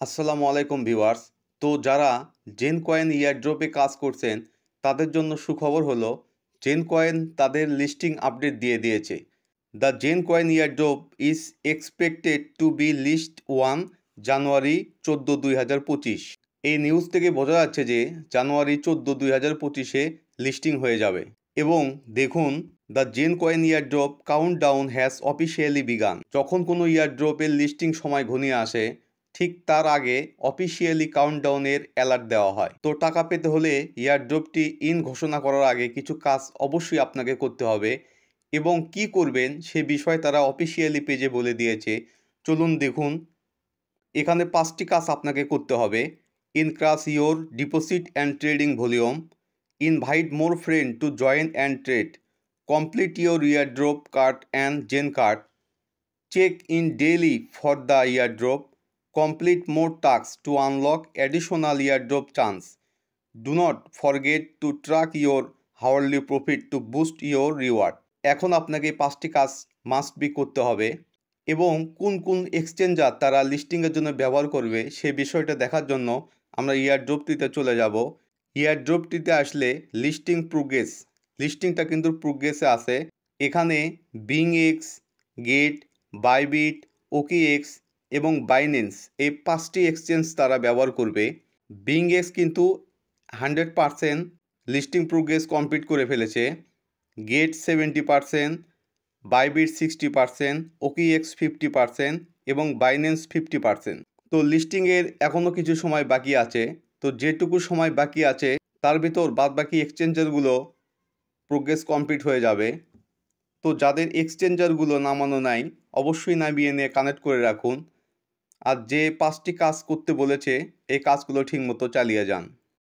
আসসালামু আলাইকুম ভিউয়ার্স। তো যারা জেন কয়েন ইয়ারড্রপে কাজ করছেন তাদের জন্য সুখবর হলো জেন কয়েন তাদের লিস্টিং আপডেট দিয়ে দিয়েছে। The Zen coin airdrop is expected to be list January 14 2025। এই নিউজ থেকে বোঝা যাচ্ছে যে জানুয়ারি 14 2025-এ লিস্টিং হয়ে যাবে। এবং দেখুন, the Zen coin airdrop countdown has officially began. যখন কোনো ইয়ারড্রপের লিস্টিং সময় ঘনিয়ে আসে ঠিক তার আগে অফিসিয়ালি কাউন্টডাউনের অ্যালার্ট দেওয়া হয়। তো টাকা পেতে হলে ইয়ারড্রপটি ইন ঘোষণা করার আগে কিছু কাজ অবশ্যই আপনাকে করতে হবে এবং কি করবেন সে বিষয়ে তারা অফিসিয়ালি পেজে বলে দিয়েছে। চলুন দেখুন। এখানে 5টি কাজ আপনাকে করতে হবে। Increase your deposit and trading volume, invite more friend to join and trade, complete your airdrop card and Zen card, check in daily for the airdrop, complete more tasks to unlock additional airdrop chance. Do not forget to track your hourly profit to boost your reward. এখন আপনাকে 5টি কাজ must be করতে হবে এবং কোন কোন exchanger তারা লিস্টিংয়ের জন্য ব্যবহার করবে সে বিষয়টা দেখার জন্য আমরা ইয়ারড্রপটিতে চলে যাব। ইয়ারড্রপটিতে আসলে লিস্টিং প্রোগ্রেস, লিস্টিংটা কিন্তু প্রোগ্রেসে আছে। এখানে বিংএক্স, গেট, বাইবিট, ওকিএক্স এবং বাইন্যান্স এই 5টি এক্সচেঞ্জ তারা ব্যবহার করবে। বিংএক্স কিন্তু 100% লিস্টিং প্রোগ্রেস কমপ্লিট করে ফেলেছে, গেট 70%, বাইবিট 60%, ওকিএক্স 50% এবং বাইন্যান্স 50%। তো লিস্টিংয়ের এখনও কিছু সময় বাকি আছে। তো যেটুকু সময় বাকি আছে তার ভিতর বাদবাকি এক্সচেঞ্জারগুলো প্রোগ্রেস কমপ্লিট হয়ে যাবে। তো যাদের এক্সচেঞ্জারগুলো নামানো নাই অবশ্যই নামিয়ে নিয়ে কানেক্ট করে রাখুন। আর যে 5টি কাজ করতে বলেছে এই কাজগুলো ঠিকমতো চালিয়ে যান।